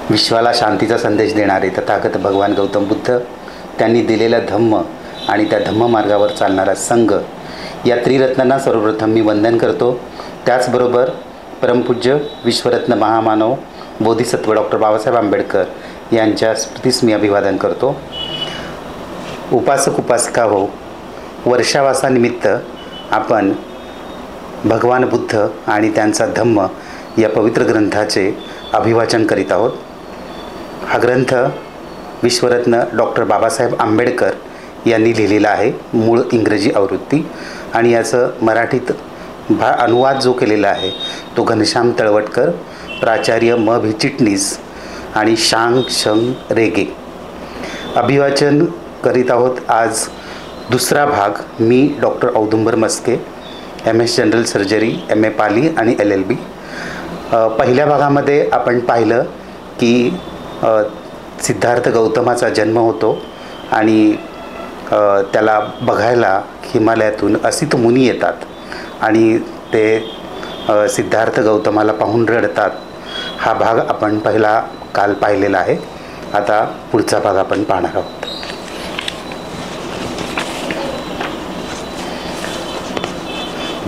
विश्वाला शांतीचा संदेश देणारे तथागत भगवान गौतम बुद्ध त्यांनी दिलेला धम्म आणि त्या धम्ममार्गावर चालणारा संघ या त्रिरत्नांना सर्वप्रथम मी वंदन करतो. त्याचबरोबर परमपूज्य विश्वरत्न महामानव बोधिसत्व डॉक्टर बाबासाहेब आंबेडकर यांच्या स्मृतीस मी अभिवादन करतो. उपासक उपासिका हो, वर्षावासानिमित्त आपण भगवान बुद्ध आणि त्यांचा धम्म या पवित्र ग्रंथाचे अभिवाचन करीत आहोत. हा ग्रंथ विश्वरत्न डॉक्टर बाबासाहेब आंबेडकर यांनी लिहिलेला आहे, मूळ इंग्रजी आवृत्ती, आणि याचं मराठीत अनुवाद जो केलेला आहे तो घनश्याम तळवटकर, प्राचार्य म भी चिटणीस आणि शांग शंग रेगे. अभिवाचन करीत आहोत. आज दुसरा भाग. मी doctor Audumbar Maske, MS general surgery, MA Pali आणि LLB. पहिल्या भागामध्ये आपण पाहिलं की सिद्धार्थ गौतमाचा जन्म होतो आणि त्याला बघायला हिमालयातून असित मुनी येतात आणि ते सिद्धार्थ गौतमाला पाहून रडतात. हा भाग आपण काल पाहिलेला आहे. आता पुढचा भाग आपण पाहणार आहोत.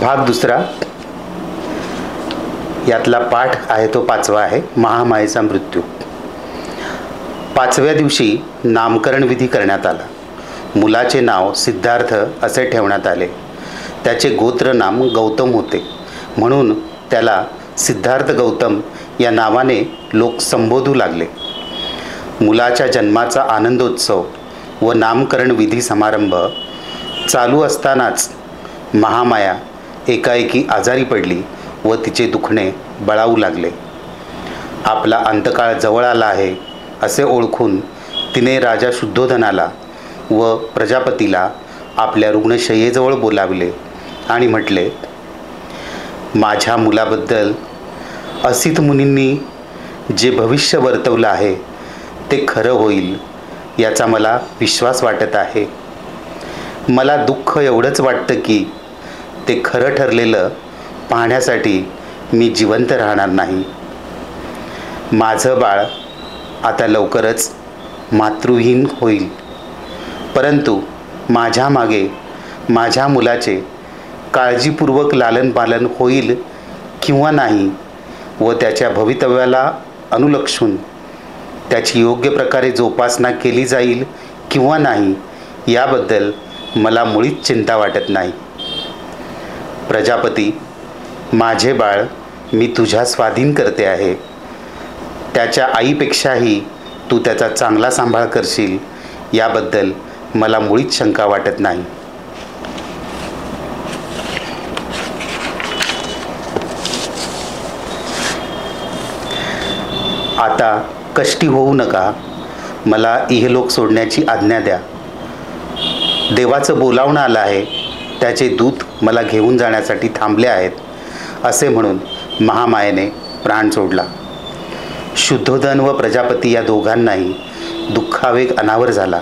भाग दुसरा. यातला पाठ आहे तो 5वा आहे, महामायेचा मृत्यू. 5व्या दिवशी नामकरण विधी करण्यात आला. मुलाचे नाव सिद्धार्थ असे ठेवण्यात आले. त्याचे गोत्र नाम गौतम होते, म्हणून त्याला सिद्धार्थ गौतम या नावाने लोक संबोधू लागले. मुलाच्या जन्माचा आनंदोत्सव व नामकरण विधी समारंभ चालू असतानाच महामाया एकाएकी आजारी पडली व तिचे दुखणे बळावू लागले. आपला अंतकाळ जवळ आला आहे असे ओळखून तिने राजा शुद्धोधनाला व प्रजापतीला आपल्या रुग्णशय्येजवळ बोलावले आणि म्हटले, माझ्या मुलाबद्दल असित मुनींनी जे भविष्य वर्तवलं आहे ते खरं होईल याचा मला विश्वास वाटत आहे. मला दुःख एवढंच वाटतं की ते खरं ठरलेलं पाहण्यासाठी मी जिवंत राहणार नाही. माझं बाळ आता लवकरच मातृहीन होईल, परंतु माझ्या मागे माझ्या मुलाचे काळजीपूर्वक लालनपालन होईल किंवा नाही व त्याच्या भवितव्याला अनुलक्षून त्याची योग्य प्रकारे जोपासना केली जाईल किंवा नाही याबद्दल मला मुळीच चिंता वाटत नाही. प्रजापती, माझे बाळ मी तुझ्या स्वाधीन करते आहे. त्याच्या आईपेक्षाही तू त्याचा चांगला सांभाळ करशील याबद्दल मला मुळीच शंका वाटत नाही. आता कष्टी होऊ नका. मला इहलोक सोडण्याची आज्ञा द्या. देवाचं बोलावणं आलं आहे. त्याचे दूत मला घेऊन जाण्यासाठी थांबले आहेत असे म्हणून महामायेने प्राण सोडला. शुद्धोधन व प्रजापती या दोघांनाही दुःखावेग अनावर झाला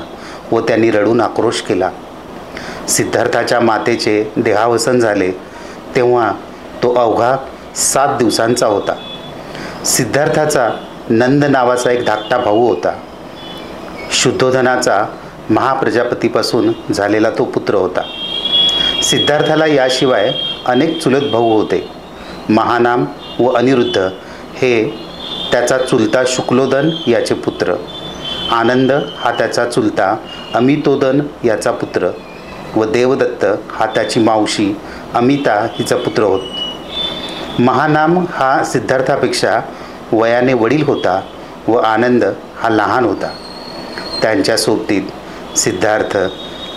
व त्यांनी रडून आक्रोश केला. सिद्धार्थाच्या मातेचे देहावसन झाले तेव्हा तो अवघा 7 दिवसांचा होता. सिद्धार्थाचा नंद नावाचा एक धाकटा भाऊ होता. शुद्धोधनाचा महाप्रजापतीपासून झालेला तो पुत्र होता. सिद्धार्थाला याशिवाय अनेक चुलत भाऊ होते. महानाम व अनिरुद्ध हे त्याचा चुलता शुक्लोदन याचे पुत्र. आनंद हा त्याचा चुलता अमितोदन याचा पुत्र व देवदत्त हा त्याची मावशी अमिता हिचा पुत्र होत. महानाम हा सिद्धार्थापेक्षा वयाने वडील होता व आनंद हा लहान होता. त्यांच्या सोबतीत सिद्धार्थ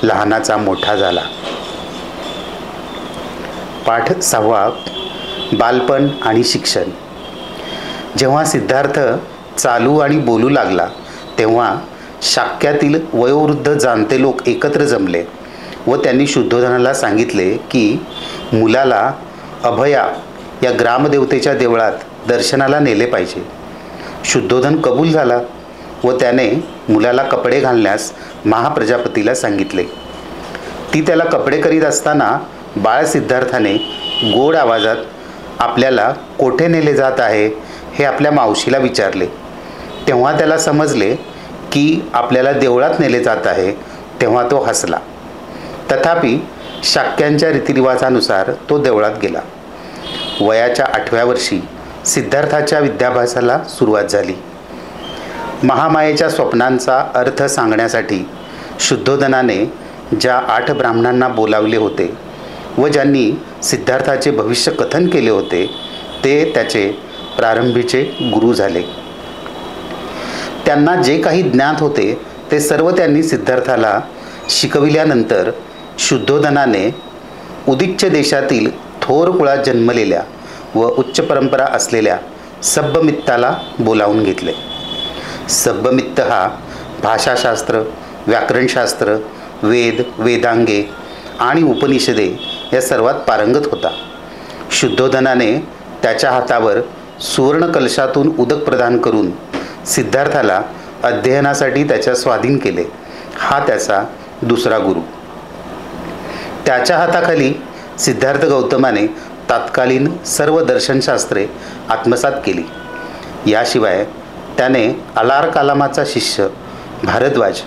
लहानाचा मोठा झाला. पाठ 6वा. बालपण आणि शिक्षण. जेव्हा सिद्धार्थ चालू आणि बोलू लागला तेव्हा शाक्यातील वयोवृद्ध जाणते लोक एकत्र जमले व त्यांनी शुद्धोधनाला सांगितले की मुलाला अभया या ग्रामदेवतेच्या देवळात दर्शनाला नेले पाहिजे. शुद्धोधन कबूल झाला व त्याने मुलाला कपडे घालण्यास महाप्रजापतीला सांगितले. ती त्याला कपडे करीत असताना बाळ सिद्धार्थाने गोड आवाजात आपल्याला कोठे नेले जात आहे हे आपल्या मावशीला विचारले. तेव्हा त्याला समजले की आपल्याला देवळात नेले जात आहे, तेव्हा तो हसला. तथापि शाक्यांच्या रीतिरिवाजानुसार तो देवळात गेला. वयाच्या 8व्या वर्षी सिद्धार्थाच्या विद्याभ्यासाला सुरुवात झाली. महामायेच्या स्वप्नांचा अर्थ सांगण्यासाठी शुद्धोधनाने ज्या 8 ब्राह्मणांना बोलावले होते व ज्यांनी सिद्धार्थाचे भविष्य कथन केले होते ते त्याचे प्रारंभीचे गुरु झाले. त्यांना जे काही ज्ञात होते ते सर्व त्यांनी सिद्धार्थाला शिकविल्यानंतर शुद्धोधनाने उदिच्च देशातील थोर कुळात जन्मलेल्या व उच्च परंपरा असलेल्या सब्बमित्ताला बोलावून घेतले. सब्बमित्त हा भाषाशास्त्र, व्याकरणशास्त्र, वेद, वेदांगे आणि उपनिषदे या सर्वात पारंगत होता. शुद्धोधनाने त्याच्या हातावर सुवर्ण कलशातून उदक प्रदान करून सिद्धार्थाला अध्ययनासाठी त्याच्या स्वाधीन केले. हा त्याचा दुसरा गुरु. त्याच्या हाताखाली सिद्धार्थ गौतमाने तात्कालीन सर्व दर्शनशास्त्रे आत्मसात केली. याशिवाय त्याने अलार कालामाचा शिष्य भारद्वाज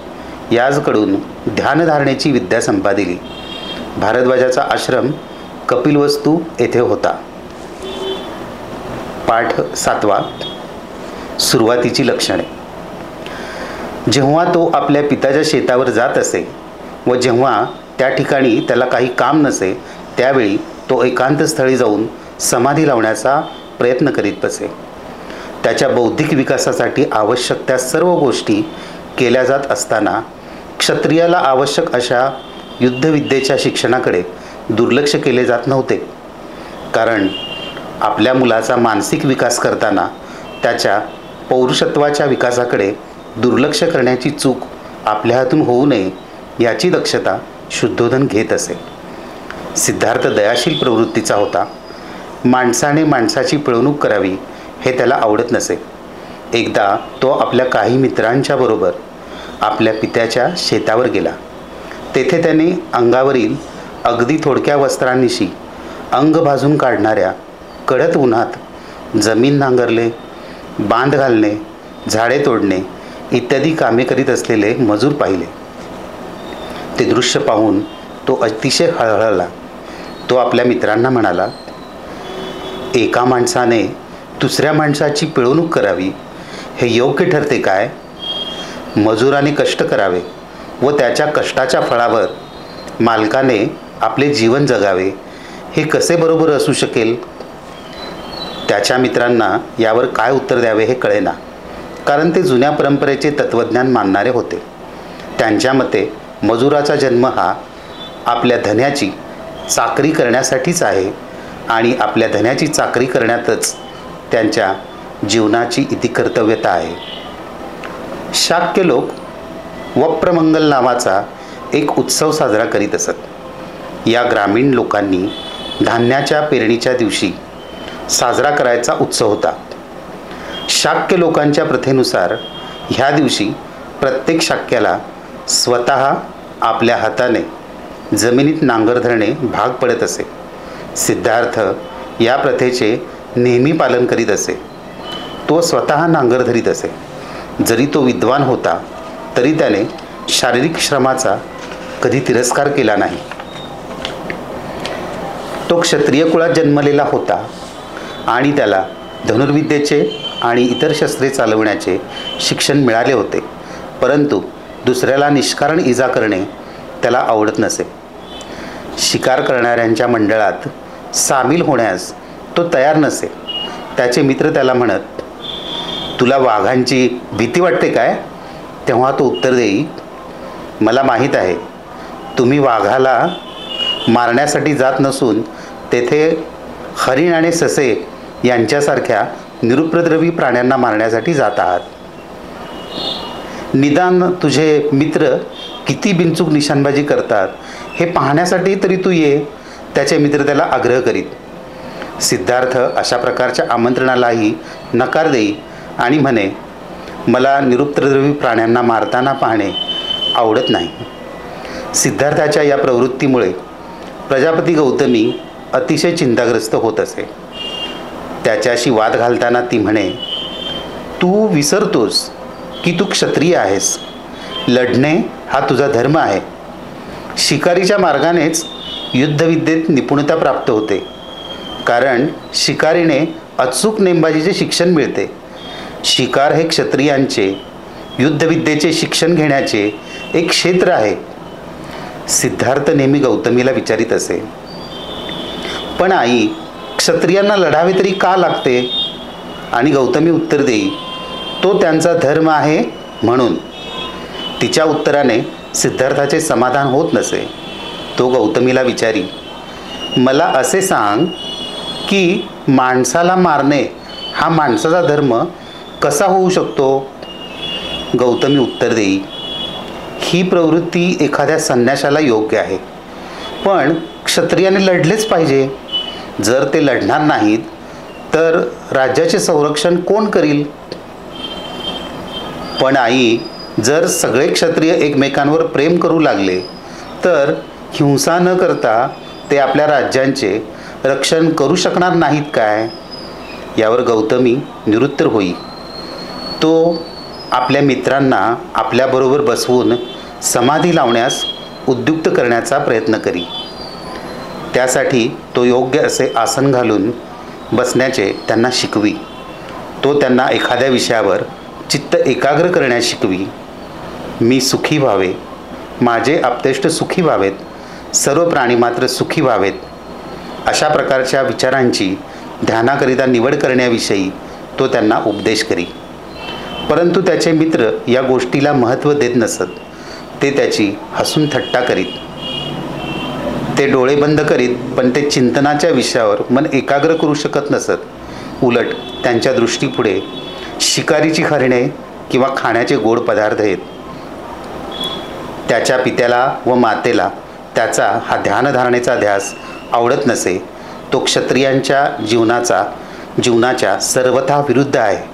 याजकडून ध्यानधारणेची विद्या संपादिली. भारद्वाजाचा आश्रम कपिलवस्तू येथे होता. पाठ 7. सुरुवातीची लक्षणे. जेव्हा तो आपल्या पित्याच्या शेतावर जात असे व जेव्हा त्या ठिकाणी त्याला काही काम नसे त्यावेळी तो एकांतस्थळी जाऊन समाधी लावण्याचा प्रयत्न करीत बसे. त्याच्या बौद्धिक विकासासाठी आवश्यक त्या सर्व गोष्टी केल्या जात असताना क्षत्रियाला आवश्यक अशा युद्धविद्येच्या शिक्षणाकडे दुर्लक्ष केले जात नव्हते. कारण आपल्या मुलाचा मानसिक विकास करताना त्याच्या पौरुषत्वाच्या विकासाकडे दुर्लक्ष करण्याची चूक आपल्या हातून होऊ नये याची दक्षता शुद्धोधन घेत असे. सिद्धार्थ दयाशील प्रवृत्तीचा होता. माणसाने माणसाची पिळवणूक करावी हे त्याला आवडत नसे. एकदा तो आपल्या काही मित्रांच्या बरोबर आपल्या पित्याच्या शेतावर गेला. तेथे त्याने अंगावरील अगदी थोडक्या वस्त्रांनिशी अंग भाजून काढणाऱ्या कडक उन्हात जमीन नांगरले, बांध घालणे, झाडे तोडणे इत्यादी कामे करीत असलेले मजूर पाहिले. ते दृश्य पाहून तो अतिशय हळहळला. तो आपल्या मित्रांना म्हणाला, एका माणसाने दुसऱ्या माणसाची पिळवणूक करावी हे योग्य ठरते काय? मजुराने कष्ट करावे व त्याच्या कष्टाच्या फळावर मालकाने आपले जीवन जगावे हे कसे बरोबर असू शकेल? त्याच्या मित्रांना यावर काय उत्तर द्यावे हे कळेना. कारण ते जुन्या परंपरेचे तत्त्वज्ञान मानणारे होते. त्यांच्या मते मजुराचा जन्म हा आपल्या धन्याची चाकरी करण्यासाठीच आहे आणि आपल्या धन्याची चाकरी करण्यातच त्यांच्या जीवनाची इतिकर्तव्यता आहे. शाक्य लोक वप्रमंगल नावाचा एक उत्सव साजरा करीत असत. या ग्रामीण लोकांनी धान्याच्या पेरणीच्या दिवशी साजरा करायचा उत्सव होता. शाक्य लोकांच्या प्रथेनुसार ह्या दिवशी प्रत्येक शाक्याला स्वतः आपल्या हाताने जमिनीत नांगर धरणे भाग पडत असे. सिद्धार्थ या प्रथेचे नेहमी पालन करीत असे. तो स्वतः नांगर धरीत असे. जरी तो विद्वान होता तरी त्याने शारीरिक श्रमाचा कधी तिरस्कार केला नाही. तो क्षत्रिय कुळात जन्मलेला होता आणि त्याला धनुर्विद्येचे आणि इतर शस्त्रे चालवण्याचे शिक्षण मिळाले होते. परंतु दुसऱ्याला निष्कारण इजा करणे त्याला आवडत नसे. शिकार करणाऱ्यांच्या मंडळात सामील होण्यास तो तयार नसे. त्याचे मित्र त्याला म्हणत, तुला वाघांची भीती वाटते काय? तेव्हा तो उत्तर देई, मला माहीत आहे तुम्ही वाघाला मारण्यासाठी जात नसून तेथे हरिण आणि ससे यांच्यासारख्या निरुपद्रवी प्राण्यांना मारण्यासाठी जात आहात. निदान तुझे मित्र किती बिनचूक निशाणबाजी करतात हे पाहण्यासाठी तरी तू ये, त्याचे मित्र त्याला आग्रह करीत. सिद्धार्थ अशा प्रकारच्या आमंत्रणालाही नकार देई आणि म्हणे, मला निरुपद्रवी प्राण्यांना मारताना पाहणे आवडत नाही. सिद्धार्थाच्या या प्रवृत्तीमुळे प्रजापती गौतमी अतिशय चिंताग्रस्त होत असे. त्याच्याशी वाद घालताना ती म्हणे, तू विसरतोस की तू क्षत्रिय आहेस. लढणे हा तुझा धर्म आहे. शिकारीच्या मार्गानेच युद्धविद्येत निपुणता प्राप्त होते, कारण शिकारीने अचूक नेमबाजीचे शिक्षण मिळते. शिकार हे क्षत्रियांचे युद्धविद्येचे शिक्षण घेण्याचे एक क्षेत्र आहे. सिद्धार्थ नेहमी गौतमीला विचारित असे, पण आई, क्षत्रियांना लढावे तरी का लागते? आणि गौतमी उत्तर देई, तो त्यांचा धर्म आहे म्हणून. तिच्या उत्तराने सिद्धार्थाचे समाधान होत नसे. तो गौतमीला विचारी, मला असे सांग की माणसाला मारणे हा माणसाचा धर्म कसा होऊ शकतो? गौतमी उत्तर देई, ही प्रवृत्ती एखाद्या संन्याशाला योग्य आहे, पण क्षत्रियाने लढलेच पाहिजे. जर ते लढणार नाहीत तर राज्याचे संरक्षण कोण करील? पण आई, जर सगळे क्षत्रिय एकमेकांवर प्रेम करू लागले तर हिंसा न करता ते आपल्या राज्यांचे रक्षण करू शकणार नाहीत काय? यावर गौतमी निरुत्तर होई. तो आपल्या मित्रांना आपल्याबरोबर बसवून समाधी लावण्यास उद्युक्त करण्याचा प्रयत्न करी. त्यासाठी तो योग्य असे आसन घालून बसण्याचे त्यांना शिकवी. तो त्यांना एखाद्या विषयावर चित्त एकाग्र करण्यास शिकवी. मी सुखी व्हावे, माझे आप्तेष्ट सुखी व्हावेत, सर्व प्राणी मात्र सुखी व्हावेत, अशा प्रकारच्या विचारांची ध्यानाकरिता निवड करण्याविषयी तो त्यांना उपदेश करी. परंतु त्याचे मित्र या गोष्टीला महत्त्व देत नसत. ते त्याची हसून थट्टा करीत. ते डोळे बंद करीत, पण ते चिंतनाच्या विषयावर मन एकाग्र करू शकत नसत. उलट त्यांच्या दृष्टीपुढे शिकारीची हरणे किंवा खाण्याचे गोड पदार्थ आहेत. त्याच्या पित्याला व मातेला त्याचा हा ध्यानधारणेचा ध्यास आवडत नसे. तो क्षत्रियांच्या जीवनाच्या सर्वथा विरुद्ध आहे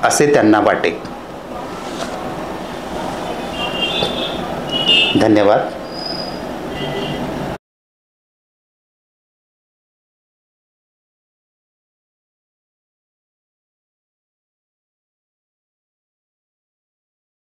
असे त्यांना वाटे. धन्यवाद.